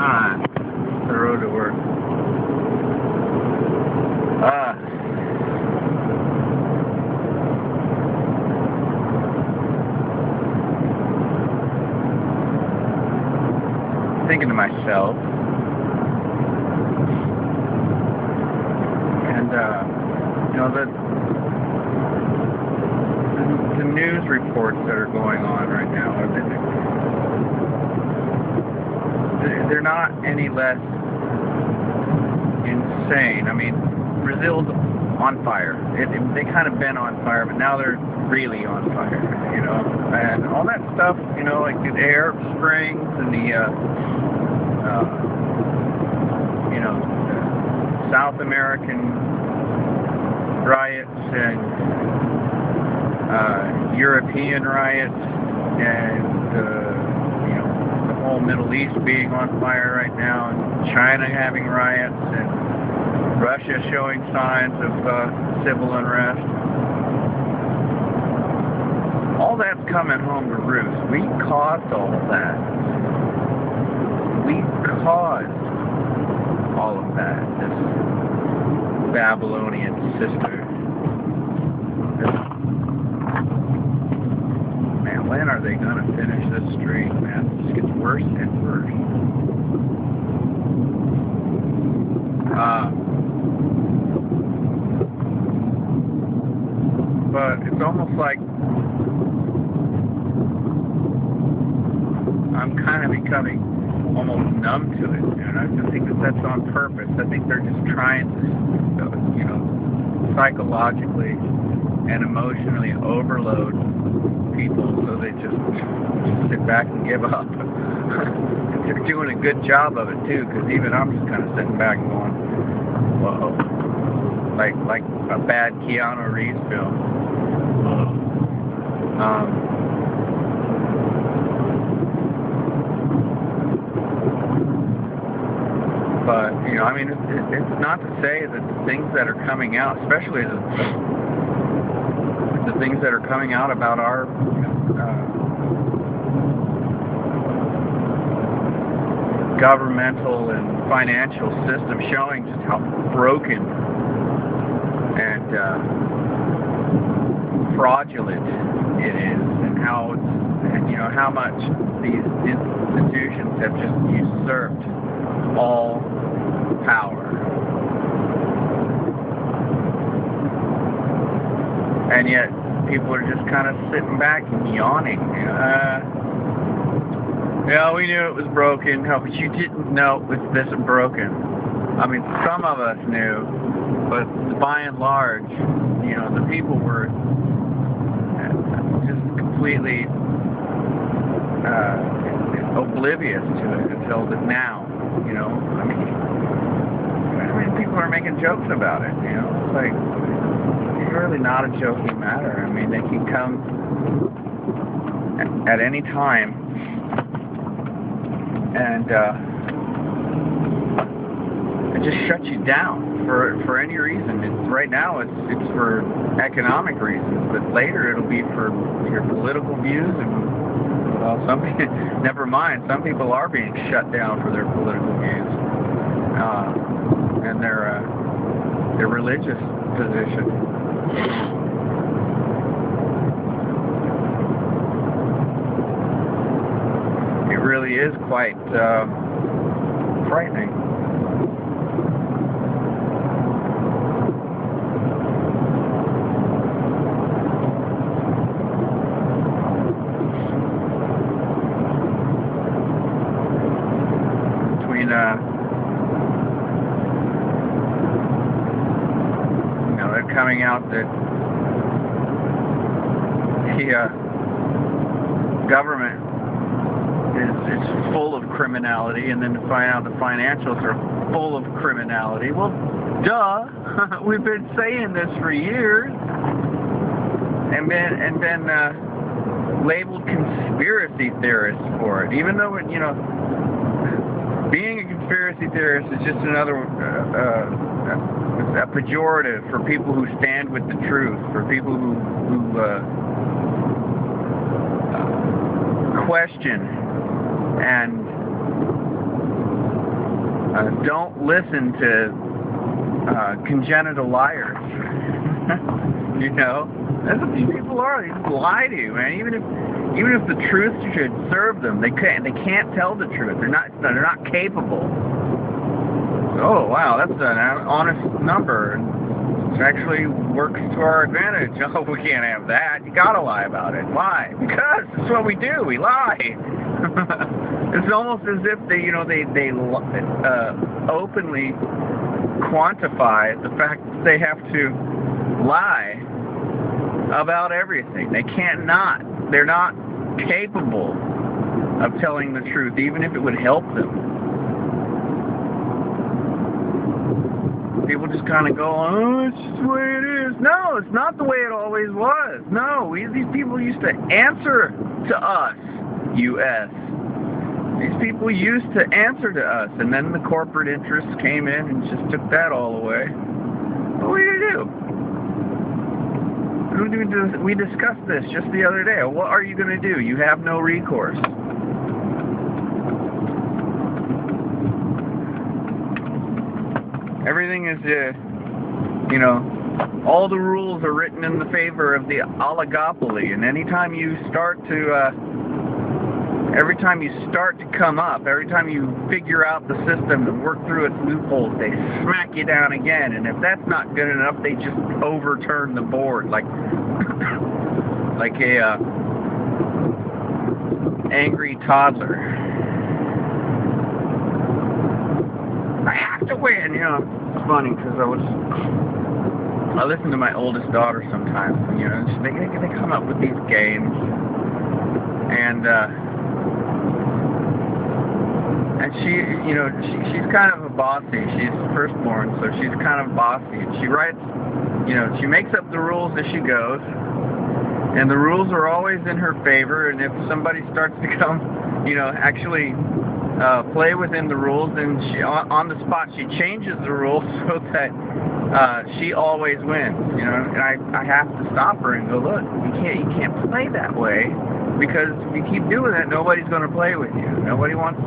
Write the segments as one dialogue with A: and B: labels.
A: Ah, the road to work. Thinking to myself, and you know, the news reports that are going on right now, they're not any less insane. I mean, Brazil's on fire. They kind of been on fire, but now they're really on fire, you know. And all that stuff, you know, like the Arab Springs and the, you know, South American riots and European riots and, you know, the whole Middle East being on fire right now, and China having riots, and Russia showing signs of civil unrest. All that's coming home to roost. We caused all of that. We caused all of that. This Babylonian sister. Man, when are they going to finish this street, man? It just gets worse and worse. But it's almost like I'm kind of becoming almost numb to it, and I think that's on purpose. I think they're just trying to, you know, psychologically and emotionally overload people so they just sit back and give up. They're doing a good job of it too, because even I'm just kind of sitting back and going, whoa, like a bad Keanu Reeves film. But, you know, I mean, it's not to say that the things that are coming out, especially the things that are coming out about our governmental and financial system, showing just how broken and fraudulent it is, and how it's, and, you know, how much these institutions have just usurped all power. And yet people are just kind of sitting back and yawning. Yeah, we knew it was broken. No, but you didn't know it was this broken. I mean, some of us knew, but by and large, you know, the people were just completely oblivious to it until now. You know, I mean, people are making jokes about it. You know, it's like, it's really not a joking matter. I mean, they can come at any time and just shut you down for any reason. Right now it's for economic reasons, but later it'll be for your political views, and well, never mind, some people are being shut down for their political views and their religious position. It really is quite frightening. You know, they're coming out that the government is full of criminality, and then to find out the financials are full of criminality. Well, duh. We've been saying this for years, and been labeled conspiracy theorists for it, even though it, you know, being a conspiracy theorist is just another a pejorative for people who stand with the truth, for people who question and Don't listen to congenital liars. You know, that's what these people are. They just lie to you, man. Even if the truth should serve them, they can't tell the truth. They're not capable. Oh wow, that's an honest number. It actually works to our advantage. Oh, we can't have that. You gotta lie about it. Why? Because it's what we do. We lie. It's almost as if they openly quantify the fact that they have to lie about everything. They can't not. They're not capable of telling the truth, even if it would help them. People just kind of go, oh, it's just the way it is. No, it's not the way it always was. No, these people used to answer to us, U.S. These people used to answer to us, and then the corporate interests came in and just took that all away. What are you going to do? We discussed this just the other day. What are you going to do? You have no recourse. Everything is, all the rules are written in the favor of the oligopoly, and anytime you start to, every time you start to come up, every time you figure out the system and work through its loopholes, they smack you down again, and if that's not good enough, they just overturn the board, like a angry toddler. I have to win, It's funny because I listen to my oldest daughter sometimes. They come up with these games, and she's kind of a bossy. She's firstborn, so she's kind of bossy. And she writes, she makes up the rules as she goes, and the rules are always in her favor. And if somebody starts to come, actually play within the rules, and she on the spot she changes the rules so that she always wins. And I have to stop her and go, look, you can't play that way, because if you keep doing that, nobody's going to play with you. Nobody wants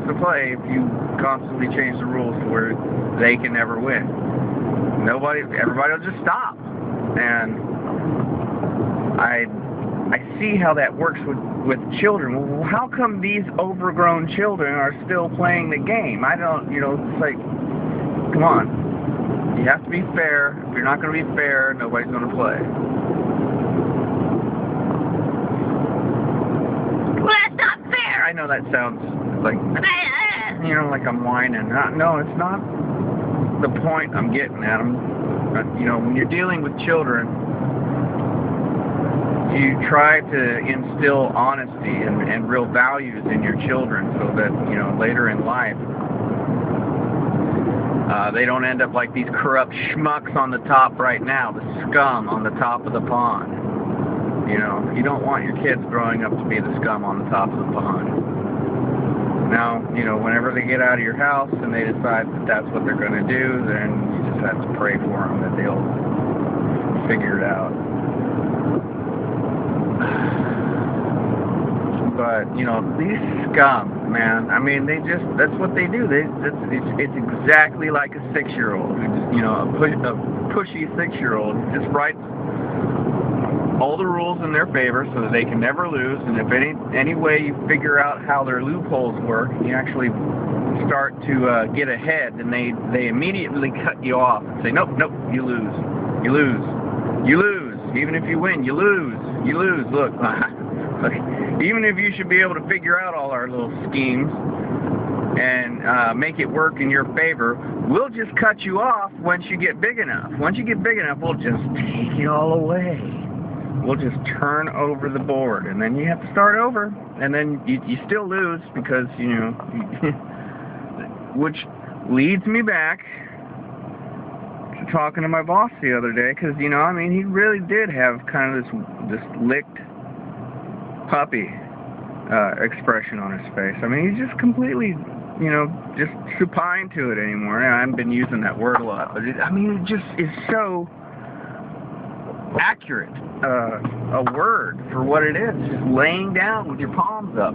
A: to play if you constantly change the rules to where they can never win. Everybody will just stop. And I see how that works with children. Well, how come these overgrown children are still playing the game? I don't, it's like, come on. You have to be fair. If you're not going to be fair, nobody's going to play. Well, that's not fair. I know that sounds like, like I'm whining. No, it's not the point I'm getting at. When you're dealing with children, you try to instill honesty and real values in your children so that, later in life, they don't end up like these corrupt schmucks on the top right now, the scum on the top of the pond. You don't want your kids growing up to be the scum on the top of the pond. Now, whenever they get out of your house and they decide that that's what they're going to do, then you just have to pray for them that they'll figure it out. But, these scum, man, I mean, that's what they do. It's exactly like a 6-year-old, who just, a pushy 6-year-old who just writes all the rules in their favor so that they can never lose, and if any way you figure out how their loopholes work, you actually start to get ahead, and they immediately cut you off and say, nope, you lose. Even if you win, you lose. Look, even if you should be able to figure out all our little schemes and make it work in your favor, we'll just cut you off once you get big enough. Once you get big enough, we'll just take it all away. We'll just turn over the board, and then you have to start over, and then you still lose because, which leads me back to talking to my boss the other day, because, he really did have kind of this licked puppy expression on his face. I mean, he's just completely, just supine to it anymore. I haven't been using that word a lot, but it just is so accurate a word for what it is. Just laying down with your palms up.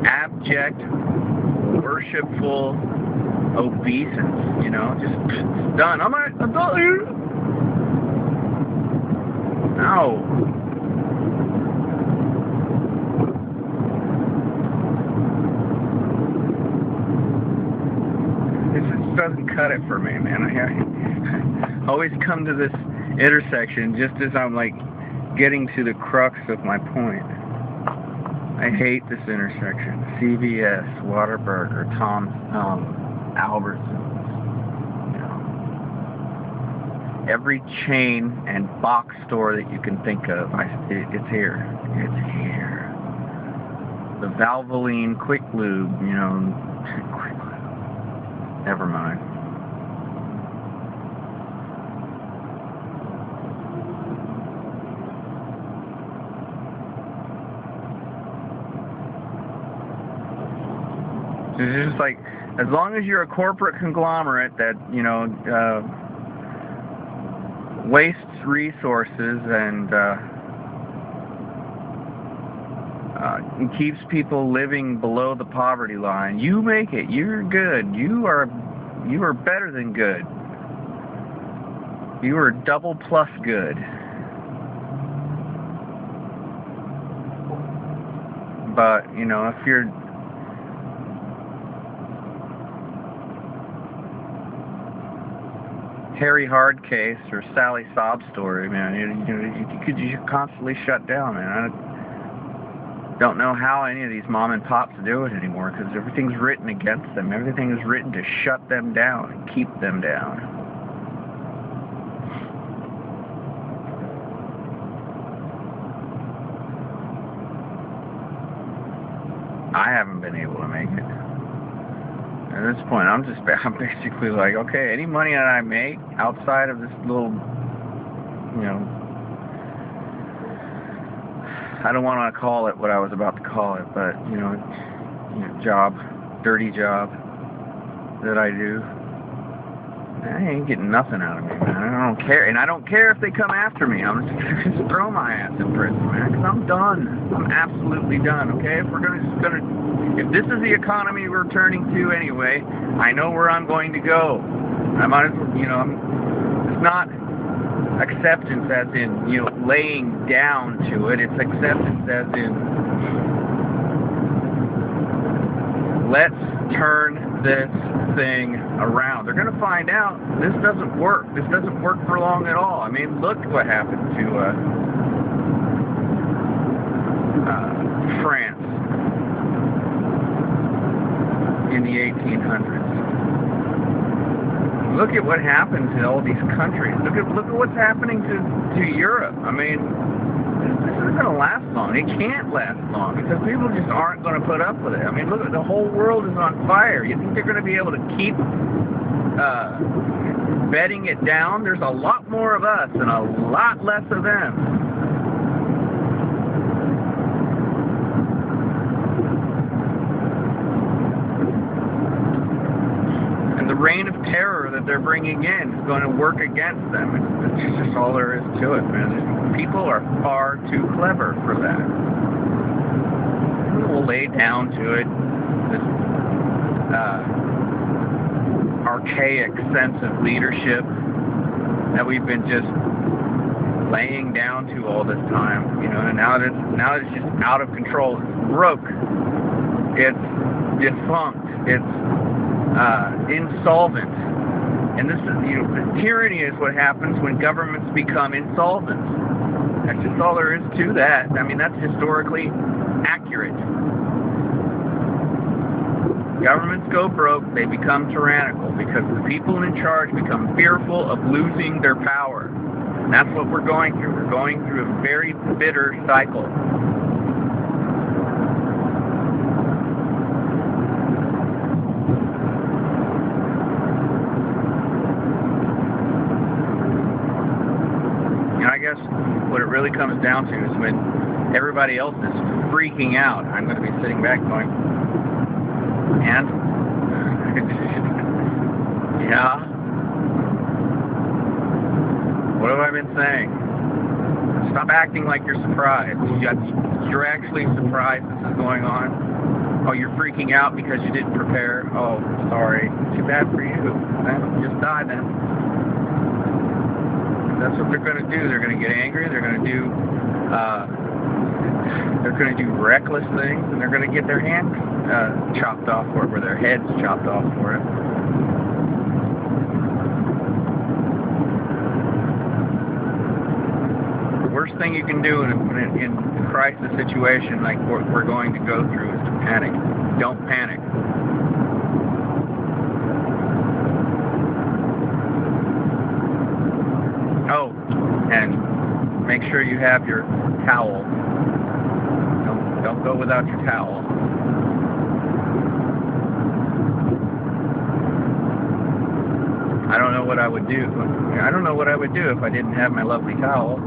A: abject, worshipful obeisance, just it's done. I'm not here. No. This just doesn't cut it for me, man. I always come to this intersection just as I'm like getting to the crux of my point. I hate this intersection. CVS, Whataburger, Tom's, Albertsons. Every chain and box store that you can think of, it's here. It's here. The Valvoline Quick Lube, Quick Lube. Never mind. It's just like, as long as you're a corporate conglomerate that, wastes resources and keeps people living below the poverty line, you make it. You're good. You are better than good. You are double plus good. But, if you're Harry Hardcase or Sally Sob Story, man, you constantly shut down, man. I don't know how any of these mom and pops do it anymore, because everything's written against them. Everything is written to shut them down and keep them down. I haven't been able to make it. At this point, I'm basically like, okay, any money that I make outside of this little, I don't want to call it what I was about to call it, but, job, dirty job that I do, I ain't getting nothing out of me, man. I don't care. And I don't care if they come after me. I'm just throw my ass in prison, man, because I'm done. I'm absolutely done, okay? If we're if this is the economy we're turning to anyway, I know where I'm going to go. I might as well, it's not acceptance as in, laying down to it. It's acceptance as in, let's turn this thing around. They're going to find out this doesn't work. This doesn't work for long at all. I mean, look what happened to France in the 1800s. Look at what happened to all these countries. Look at what's happening to Europe. I mean, this isn't going to last long. It can't last long because people just aren't going to put up with it. I mean, look, the whole world is on fire. You think they're going to be able to keep bedding it down? There's a lot more of us and a lot less of them. The reign of terror that they're bringing in is going to work against them. It's just all there is to it, man. People are far too clever for that. We'll lay down to it this archaic sense of leadership that we've been just laying down to all this time, and now it's just out of control. It's broke. It's defunct. It's insolvent. And this is, tyranny is what happens when governments become insolvent. That's just all there is to that. I mean, that's historically accurate. Governments go broke, they become tyrannical because the people in charge become fearful of losing their power. And that's what we're going through. We're going through a very bitter cycle. I guess what it really comes down to is when everybody else is freaking out, I'm going to be sitting back going, and? Yeah? What have I been saying? Stop acting like you're surprised. You're actually surprised this is going on. Oh, you're freaking out because you didn't prepare. Oh, sorry. Too bad for you. Just die then. That's what they're going to do. They're going to get angry. They're going to do reckless things, and they're going to get their hands chopped off for it, or their heads chopped off for it. The worst thing you can do in a crisis situation like what we're going to go through is to panic. Don't panic. Oh, and make sure you have your towel. Don't go without your towel. I don't know what I would do. I don't know what I would do if I didn't have my lovely towel.